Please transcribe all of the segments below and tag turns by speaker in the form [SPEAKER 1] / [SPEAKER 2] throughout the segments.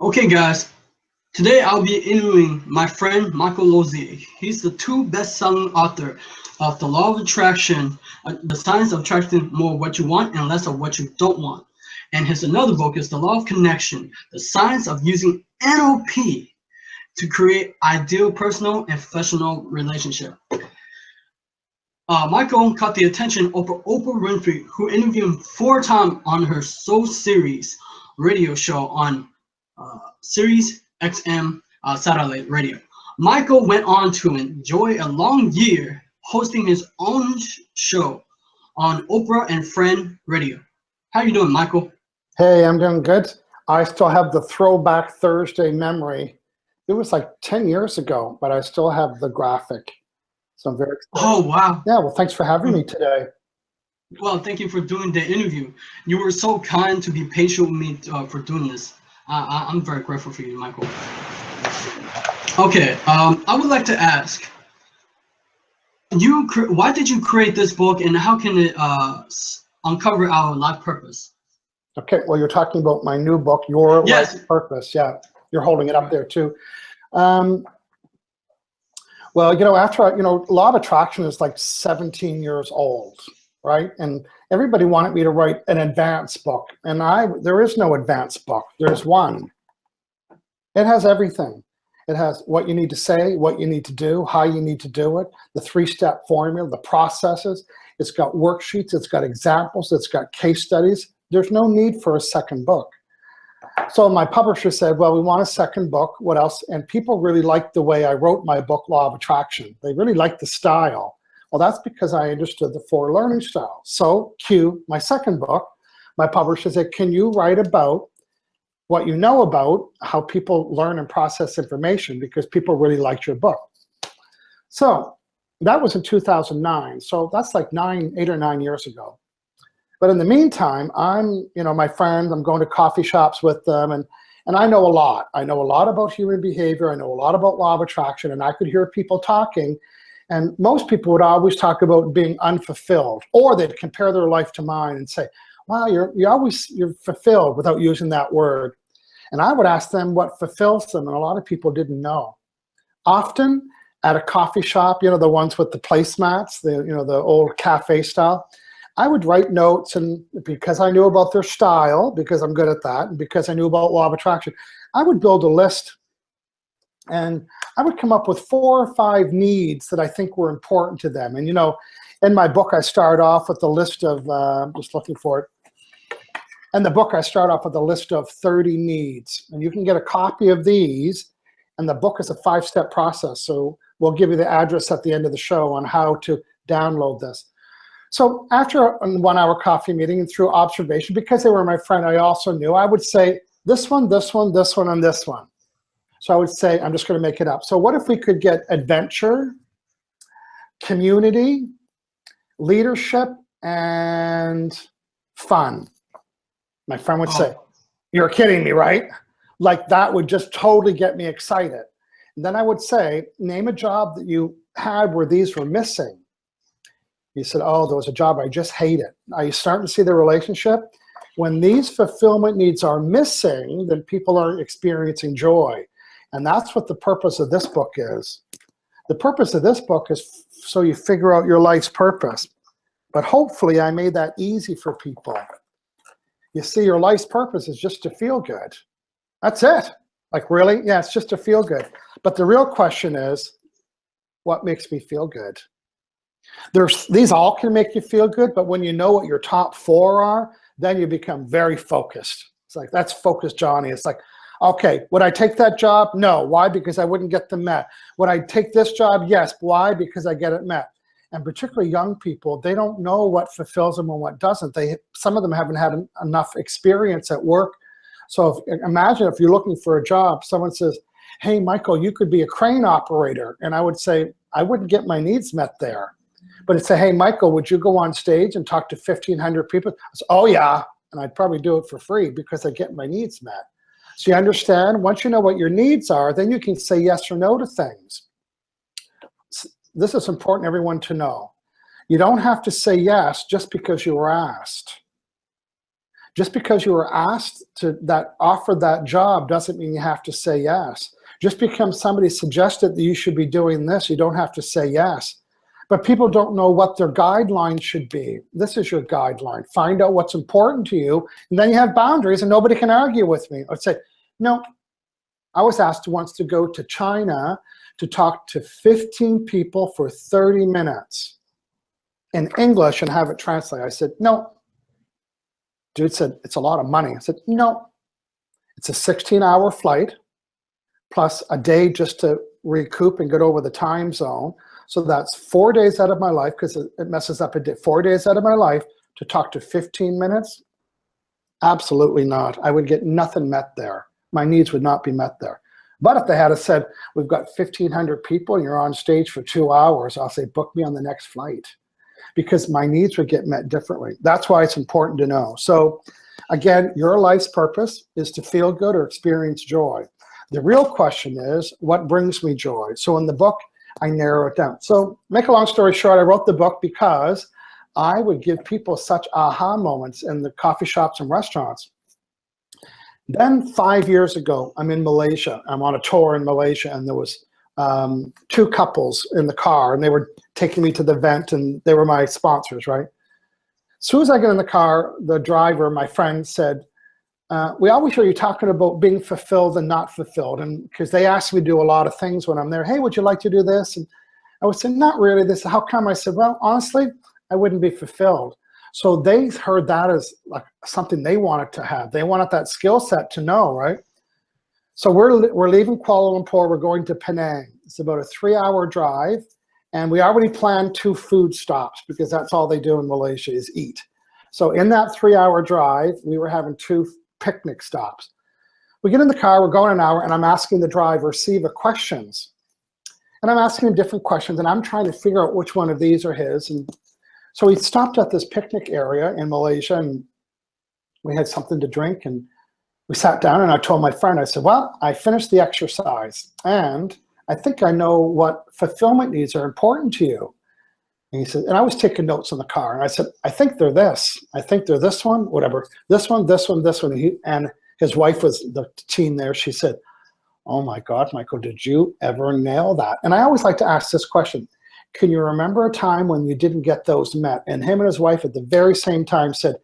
[SPEAKER 1] Okay, guys, today I'll be interviewing my friend Michael Lozier. He's the two best-selling author of The Law of Attraction, The Science of Attracting More of What You Want and Less of What You Don't Want. And his another book is The Law of Connection, The Science of Using NLP to Create Ideal Personal and Professional Relationship. Michael caught the attention of Oprah Winfrey, who interviewed him 4 times on her Soul Series radio show on Sirius XM satellite radio. Michael went on to enjoy a long year hosting his own show on Oprah and Friend Radio. How you doing, Michael?
[SPEAKER 2] Hey, I'm doing good. I still have the Throwback Thursday memory. It was like 10 years ago, but I still have the graphic. So I'm very excited.
[SPEAKER 1] Oh, wow.
[SPEAKER 2] Yeah, well, thanks for having me today.
[SPEAKER 1] Well, thank you for doing the interview. You were so kind to be patient with me for doing this. I'm very grateful for you, Michael. Okay, I would like to ask, why did you create this book, and how can it uncover our life purpose?
[SPEAKER 2] Okay, well, you're talking about my new book, Your Life Purpose. Yeah, you're holding it up there too. Well, after Law of Attraction is like 17 years old, right? And everybody wanted me to write an advanced book, and there is no advanced book. There's one. It has everything. It has what you need to say, what you need to do, how you need to do it, the 3-step formula, the processes. It's got worksheets, it's got examples, it's got case studies. There's no need for a second book. So my publisher said, well, we want a second book. What else? And people really liked the way I wrote my book, Law of Attraction. They really liked the style. Well, that's because I understood the 4 learning styles. So cue my second book. My publisher said, can you write about what you know about how people learn and process information, because people really liked your book. So that was in 2009. So that's like 8 or 9 years ago. But in the meantime, I'm, my friends, I'm going to coffee shops with them, and I know a lot. I know a lot about human behavior. I know a lot about Law of Attraction, and I could hear people talking, and most people would always talk about being unfulfilled, or they'd compare their life to mine and say, wow, you're fulfilled, without using that word. And I would ask them what fulfills them, and a lot of people didn't know. Often at a coffee shop, the ones with the placemats, the old cafe style, I would write notes, and because I knew about their style, because I'm good at that, and because I knew about Law of Attraction, I would build a list, and I would come up with 4 or 5 needs that I think were important to them. And in my book, I start off with a list of, just looking for it. In the book, I start off with a list of 30 needs, and you can get a copy of these, and the book is a 5-step process. So we'll give you the address at the end of the show on how to download this. So after a 1-hour coffee meeting and through observation, because they were my friend, I also knew I would say this one, this one, this one, and this one. So I would say, I'm just going to make it up. So what if we could get adventure, community, leadership, and fun? My friend would say, you're kidding me, right? Like that would just totally get me excited. And then I would say, name a job that you had where these were missing. He said, oh, there was a job I just hated. Are you starting to see the relationship? When these fulfillment needs are missing, then people are experiencing joy. And that's what the purpose of this book is. The purpose of this book is so you figure out your life's purpose. But hopefully I made that easy for people. You see, your life's purpose is just to feel good. That's it. Like, really? Yeah, it's just to feel good. But the real question is, what makes me feel good? These all can make you feel good, but when you know what your top 4 are, then you become very focused. It's like, that's focused Johnny. It's like, okay, would I take that job? No. Why? Because I wouldn't get them met. Would I take this job? Yes. Why? Because I get it met. And particularly young people, they don't know what fulfills them and what doesn't. Some of them haven't had enough experience at work. So imagine if you're looking for a job, someone says, hey, Michael, you could be a crane operator. And I would say, I wouldn't get my needs met there. But it'd say, hey, Michael, would you go on stage and talk to 1,500 people? I say, oh, yeah. And I'd probably do it for free because I get my needs met. So you understand, once you know what your needs are, then you can say yes or no to things. This is important, everyone, to know. You don't have to say yes just because you were asked. Just because you were asked to offered that job doesn't mean you have to say yes. Just because somebody suggested that you should be doing this, you don't have to say yes. But people don't know what their guidelines should be. This is your guideline. Find out what's important to you, and then you have boundaries, and nobody can argue with me. I'd say, no, I was asked once to go to China to talk to 15 people for 30 minutes in English and have it translated. I said, no. Dude said, it's a lot of money. I said, no. It's a 16-hour flight plus a day just to recoup and get over the time zone. So that's 4 days out of my life, because it messes up a day. 4 days out of my life to talk to 15 minutes? Absolutely not. I would get nothing met there. My needs would not be met there. But if they had said, we've got 1,500 people and you're on stage for 2 hours, I'll say, book me on the next flight, because my needs would get met differently. That's why it's important to know. So again, your life's purpose is to feel good or experience joy. The real question is, what brings me joy? So in the book, I narrow it down. So make a long story short, I wrote the book because I would give people such aha moments in the coffee shops and restaurants. Then 5 years ago, I'm in Malaysia. I'm on a tour in Malaysia, and there was 2 couples in the car, and they were taking me to the event, and they were my sponsors, right? As soon as I get in the car, the driver, my friend, said, we always hear you talking about being fulfilled and not fulfilled. And because they asked me to do a lot of things when I'm there. Hey, would you like to do this? And I would say, not really. This, how come? I said, well, honestly, I wouldn't be fulfilled. So they heard that as like something they wanted to have. They wanted that skill set to know, right? So we're leaving Kuala Lumpur. We're going to Penang. It's about a 3-hour drive. And we already planned 2 food stops, because that's all they do in Malaysia is eat. So in that 3-hour drive, we were having 2 picnic stops. We get in the car, we're going an hour, and I'm asking the driver, Siva, questions. And I'm asking him different questions, and I'm trying to figure out which one of these are his. And so we stopped at this picnic area in Malaysia, and we had something to drink, and we sat down, and I told my friend, I said, well, I finished the exercise, and I think I know what fulfillment needs are important to you. And he said, and I was taking notes in the car, and I said, I think they're this. I think they're this one, whatever. This one, this one, this one. And his wife was the teen there. She said, oh my God, Michael, did you ever nail that? And I always like to ask this question. Can you remember a time when you didn't get those met? And him and his wife at the very same time said,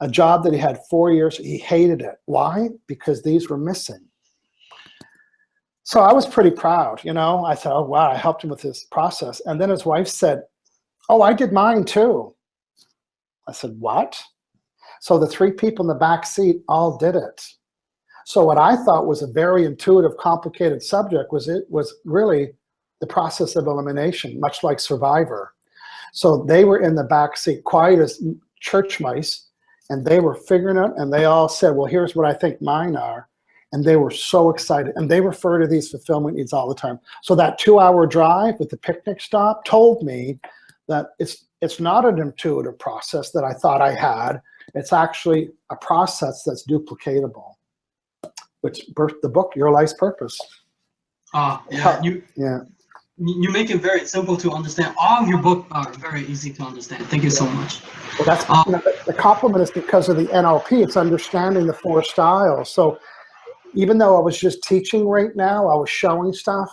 [SPEAKER 2] a job that he had 4 years, he hated it. Why? Because these were missing. So I was pretty proud, you know. I thought, oh, wow, I helped him with this process. And then his wife said, oh, I did mine too. I said, what? So the 3 people in the back seat all did it. So what I thought was a very intuitive, complicated subject was really the process of elimination, much like Survivor. So they were in the back seat, quiet as church mice, and they were figuring it, and they all said, well, here's what I think mine are. And they were so excited, and they refer to these fulfillment needs all the time. So that 2-hour drive with the picnic stop told me that it's not an intuitive process that I thought I had. It's actually a process that's duplicatable, which birthed the book, Your Life's Purpose.
[SPEAKER 1] Yeah, you make it very simple to understand. All of your books are very easy to understand. Thank you so much.
[SPEAKER 2] Well, that's the compliment is because of the NLP. It's understanding the 4 styles. So even though I was just teaching right now, I was showing stuff,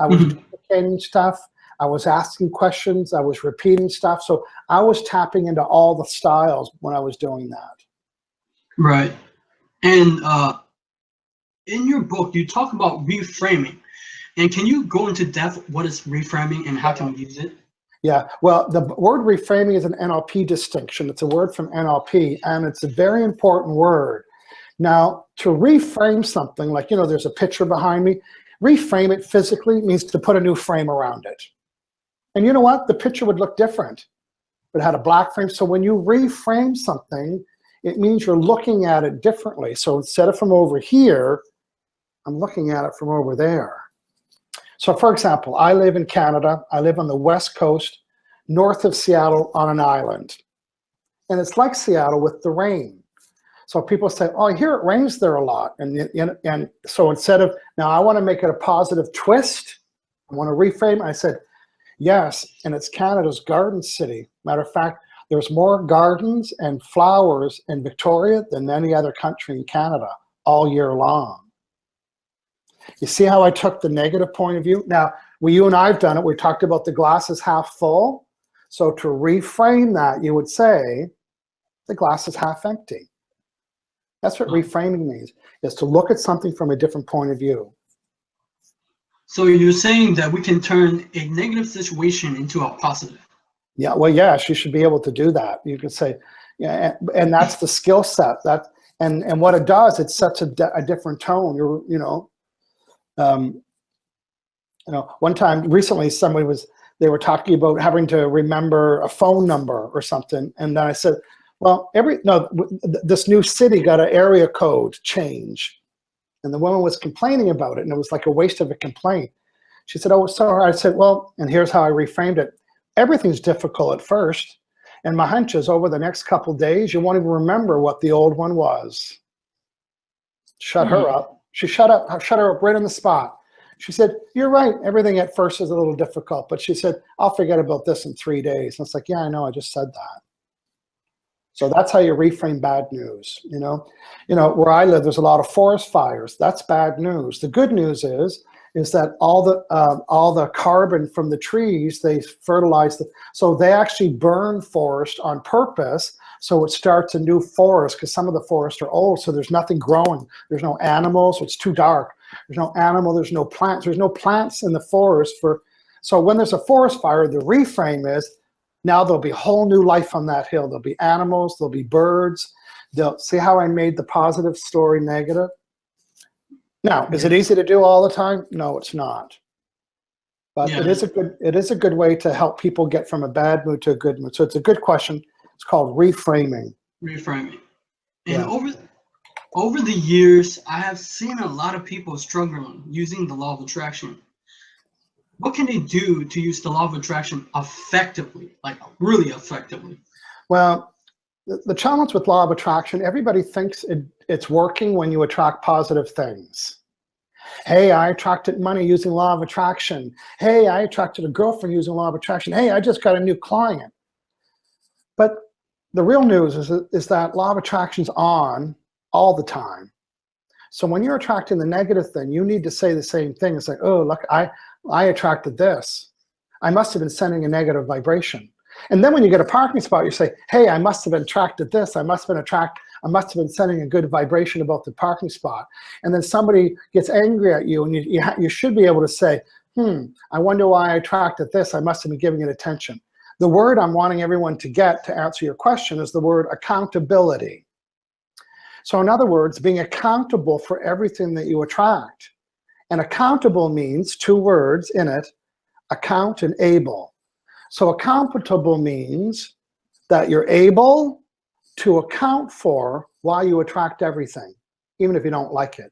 [SPEAKER 2] I was duplicating stuff, I was asking questions, I was repeating stuff. So I was tapping into all the styles when I was doing that.
[SPEAKER 1] Right. And in your book, you talk about reframing. And can you go into depth what is reframing and how can we use it?
[SPEAKER 2] Yeah, well, the word reframing is an NLP distinction. It's a word from NLP, and it's a very important word. Now, to reframe something, like, you know, there's a picture behind me, reframe it physically means to put a new frame around it. And you know what? The picture would look different. It had a black frame. So when you reframe something, it means you're looking at it differently. So instead of from over here, I'm looking at it from over there. So for example, I live in Canada. I live on the West Coast, north of Seattle on an island. And it's like Seattle with the rain. So people say, oh, I hear it rains there a lot. And so instead of, now I want to make it a positive twist, I want to reframe, I said, yes, and it's Canada's garden city. Matter of fact, There's more gardens and flowers in Victoria than any other country in Canada all year long. You see how I took the negative point of view? Now, you and I have done it. We talked about the glass is half full. So to reframe that, you would say the glass is half empty. That's what reframing means, is to look at something from a different point of view.
[SPEAKER 1] So you're saying that we can turn a negative situation into a positive?
[SPEAKER 2] Yeah, well, yes, you should be able to do that. You could say, yeah, and that's the skill set. And what it does, it sets a different tone. One time recently, they were talking about having to remember a phone number or something, and then I said, well, this new city got an area code change, and the woman was complaining about it, and it was like a waste of a complaint. She said, oh, sorry. I said, well, and here's how I reframed it. Everything's difficult at first, and my hunch is over the next couple days, you won't even remember what the old one was. Shut her up. She shut her up right on the spot. She said, you're right. Everything at first is a little difficult, but she said, I'll forget about this in 3 days. And it's like, yeah, I know, I just said that. So that's how you reframe bad news. Where I live, there's a lot of forest fires. That's bad news. The good news is that all the carbon from the trees, they fertilize so they actually burn forest on purpose, so it starts a new forest, because some of the forests are old, so there's nothing growing. There's no animals. It's too dark. There's no animal. There's no plants. There's no plants in the forest so when there's a forest fire, the reframe is, now there'll be whole new life on that hill. There'll be animals. There'll be birds. They'll see how I made the positive story negative. Now, is it easy to do all the time? No, it's not. But it is a good way to help people get from a bad mood to a good mood. So it's a good question. It's called reframing.
[SPEAKER 1] Reframing. And over the years, I have seen a lot of people struggling using the law of attraction. What can they do to use the law of attraction effectively, like really effectively?
[SPEAKER 2] Well, the challenge with law of attraction, everybody thinks it's working when you attract positive things. Hey, I attracted money using law of attraction. Hey, I attracted a girlfriend using law of attraction. Hey, I just got a new client. But the real news is that law of attraction's on all the time. So when you're attracting the negative thing, you need to say the same thing. It's like, oh, look, I attracted this. I must have been sending a negative vibration. And then when you get a parking spot, you say, hey, I must have attracted this. I must have been sending a good vibration about the parking spot. And then somebody gets angry at you, and you should be able to say, I wonder why I attracted this. I must have been giving it attention. The word I'm wanting everyone to get to answer your question is the word accountability. So in other words, being accountable for everything that you attract. And accountable means 2 words in it, account and able. So accountable means that you're able to account for why you attract everything, even if you don't like it.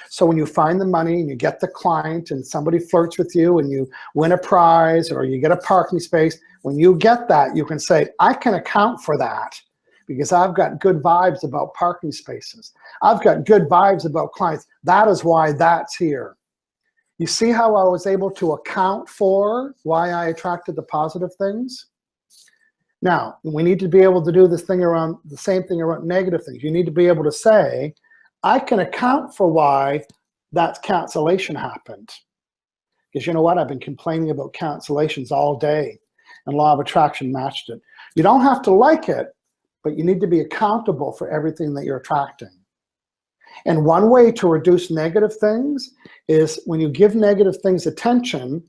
[SPEAKER 2] So when you find the money and you get the client and somebody flirts with you and you win a prize or you get a parking space, when you get that, you can say, I can account for that because I've got good vibes about parking spaces. I've got good vibes about clients. That is why that's here. You see how I was able to account for why I attracted the positive things? Now, we need to be able to do the same thing around negative things. You need to be able to say, I can account for why that cancellation happened. Because you know what? I've been complaining about cancellations all day, and law of attraction matched it. You don't have to like it, but you need to be accountable for everything that you're attracting. And one way to reduce negative things is when you give negative things attention,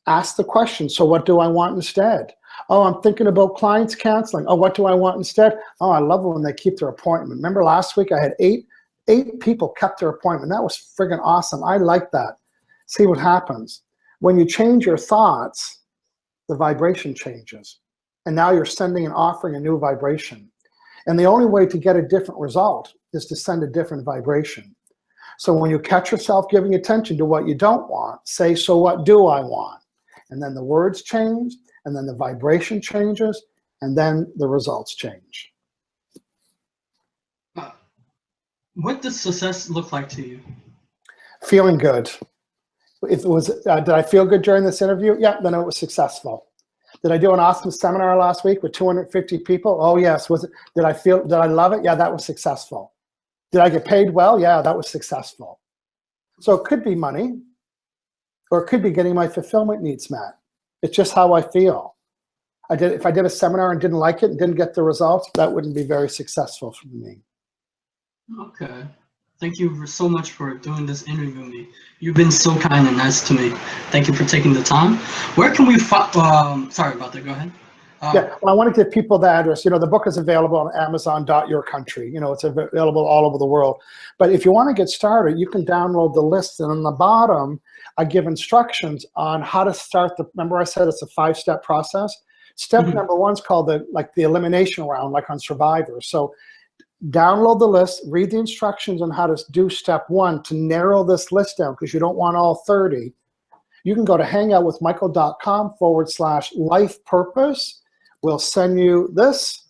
[SPEAKER 2] ask the question, so what do I want instead? Oh, I'm thinking about clients canceling. Oh, what do I want instead? Oh, I love it when they keep their appointment. Remember last week I had eight people kept their appointment. That was friggin' awesome. I like that. See what happens. When you change your thoughts, the vibration changes. And now you're sending and offering a new vibration. And the only way to get a different result is to send a different vibration. So when you catch yourself giving attention to what you don't want, say, so what do I want? And then the words change, and then the vibration changes, and then the results change.
[SPEAKER 1] What does success look like to you?
[SPEAKER 2] Feeling good. If it was, did I feel good during this interview? Yeah, then it was successful. Did I do an awesome seminar last week with 250 people? Oh yes. Did I love it? Yeah, that was successful. Did I get paid well? Yeah, that was successful. So it could be money, or it could be getting my fulfillment needs met. It's just how I feel. If I did a seminar and didn't like it and didn't get the results, that wouldn't be very successful for me.
[SPEAKER 1] Okay. Thank you so much for doing this interview with me. You've been so kind and nice to me. Thank you for taking the time. Where can we sorry about that, go ahead.
[SPEAKER 2] Yeah, well, I want to give people the address. You know, the book is available on Amazon.yourcountry. You know, it's available all over the world. But if you want to get started, you can download the list. And on the bottom, I give instructions on how to start remember I said it's a 5-step process? Step number 1 is called the elimination round, like on Survivor. So download the list, read the instructions on how to do step 1 to narrow this list down, because you don't want all 30. You can go to hangoutwithmichael.com/life purpose. We'll send you this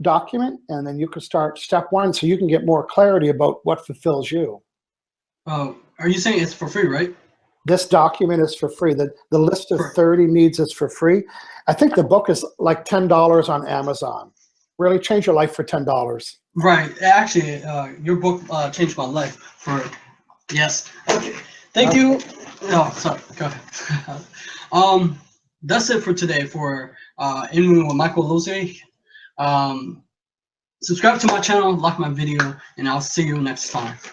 [SPEAKER 2] document, and then you can start step 1 so you can get more clarity about what fulfills you.
[SPEAKER 1] Are you saying it's for free, right?
[SPEAKER 2] This document is for free. The list of 30 needs is for free. I think the book is like $10 on Amazon. Really change your life for $10.
[SPEAKER 1] Right. Actually, your book changed my life yes. Okay. Thank you. No, sorry. Go ahead. That's it for today for interviewing with Michael Lozier. Subscribe to my channel, like my video, and I'll see you next time.